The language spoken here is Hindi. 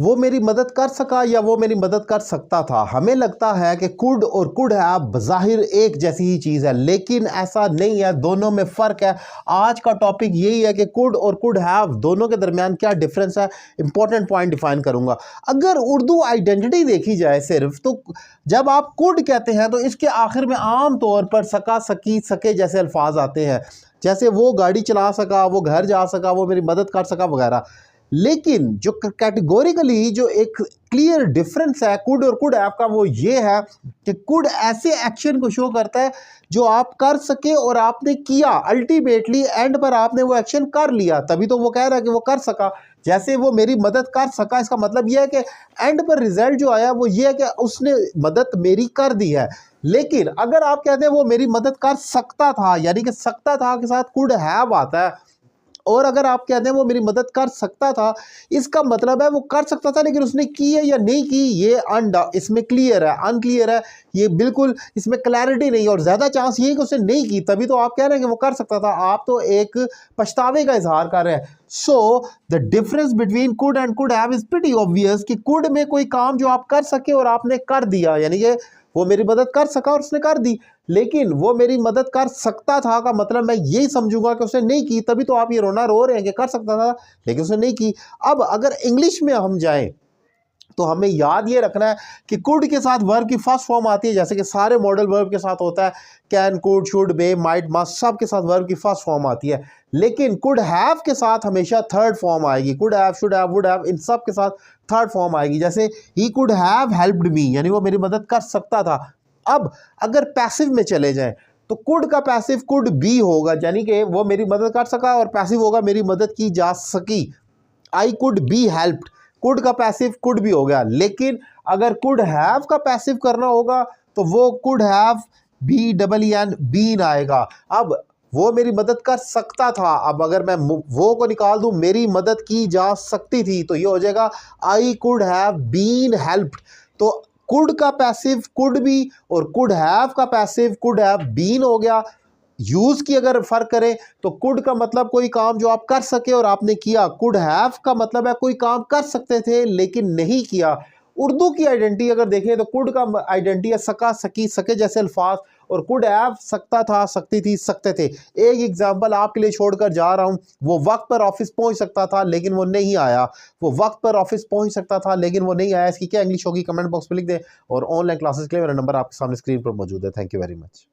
वो मेरी मदद कर सका या वो मेरी मदद कर सकता था। हमें लगता है कि कुड और कुड हैव बज़ाहिर एक जैसी ही चीज़ है, लेकिन ऐसा नहीं है, दोनों में फ़र्क है। आज का टॉपिक यही है कि कुड और कुड हैव दोनों के दरमियान क्या डिफरेंस है, इंपॉर्टेंट पॉइंट डिफाइन करूंगा। अगर उर्दू आइडेंटिटी देखी जाए सिर्फ, तो जब आप कुड कहते हैं तो इसके आखिर में आम तौर पर सका, सकी, सके जैसे अल्फाज आते हैं, जैसे वो गाड़ी चला सका, वो घर जा सका, वो मेरी मदद कर सका वगैरह। लेकिन जो कैटेगोरिकली जो एक क्लियर डिफरेंस है कुड और कुड हैव का, वो ये है कि कुड ऐसे एक्शन को शो करता है जो आप कर सके और आपने किया, अल्टीमेटली एंड पर आपने वो एक्शन कर लिया, तभी तो वो कह रहा है कि वो कर सका। जैसे वो मेरी मदद कर सका, इसका मतलब यह है कि एंड पर रिजल्ट जो आया वो ये है कि उसने मदद मेरी कर दी है। लेकिन अगर आप कहते हैं वो मेरी मदद कर सकता था, यानी कि सकता था के साथ कुड हैव आता है, और अगर आप कहते हैं वो मेरी मदद कर सकता था, इसका मतलब है वो कर सकता था लेकिन उसने की है या नहीं की, ये इसमें क्लियर है, अनक्लियर है, ये बिल्कुल इसमें क्लैरिटी नहीं है, और ज़्यादा चांस ये है कि उसने नहीं की, तभी तो आप कह रहे हैं कि वो कर सकता था। आप तो एक पछतावे का इजहार कर रहे हैं। So the difference between could and could have is pretty obvious कि कुड में कोई काम जो आप कर सके और आपने कर दिया, यानी कि वो मेरी मदद कर सका और उसने कर दी। लेकिन वो मेरी मदद कर सकता था का मतलब मैं यही समझूंगा कि उसने नहीं की, तभी तो आप ये रोना रो रहे हैं कि कर सकता था लेकिन उसने नहीं की। अब अगर इंग्लिश में हम जाएं तो हमें याद ये रखना है कि कुड के साथ वर्ब की फर्स्ट फॉर्म आती है, जैसे कि सारे मॉडल वर्ब के साथ होता है, can, could, should, may, might, must, सब के साथ वर्ब की फर्स्ट फॉर्म आती है। लेकिन कुड हैव के साथ हमेशा थर्ड फॉर्म आएगी। Could have, should have, would have, इन सब के साथ थर्ड फॉर्म आएगी। जैसे he could have helped me, यानी वो मेरी मदद कर सकता था। अब अगर पैसिव में चले जाएं तो कुड का पैसिव कुड बी होगा, यानी कि वो मेरी मदद कर सका, और पैसिव होगा मेरी मदद की जा सकी, I could be helped. Could का पैसिव कुड भी हो गया। लेकिन अगर कुड हैव का पैसिव करना होगा तो वो could have be double N been आएगा। अब वो मेरी मदद कर सकता था, अब अगर मैं वो को निकाल दूं, मेरी मदद की जा सकती थी, तो ये हो जाएगा I could have been helped. तो कुड का पैसिव कुड भी और कुड हैव का पैसिव कुड हैव बीन हो गया। यूज की अगर फर्क करें तो कुड का मतलब कोई काम जो आप कर सके और आपने किया, कुड हैव का मतलब है कोई काम कर सकते थे लेकिन नहीं किया। उर्दू की आइडेंटिटी अगर देखें तो कुड का आइडेंटिटी है सका, सकी, सके जैसे अल्फाज, और कुड हैव सकता था, सकती थी, सकते थे। एक एग्जांपल आपके लिए छोड़कर जा रहा हूं, वो वक्त पर ऑफिस पहुंच सकता था लेकिन वो नहीं आया। वो वक्त पर ऑफिस पहुंच सकता था लेकिन वो नहीं आया। इसकी क्या इंग्लिश होगी कमेंट बॉक्स में लिख दें, और ऑनलाइन क्लासेस के लिए मेरा नंबर आपके सामने स्क्रीन पर मौजूद है। Thank you very much.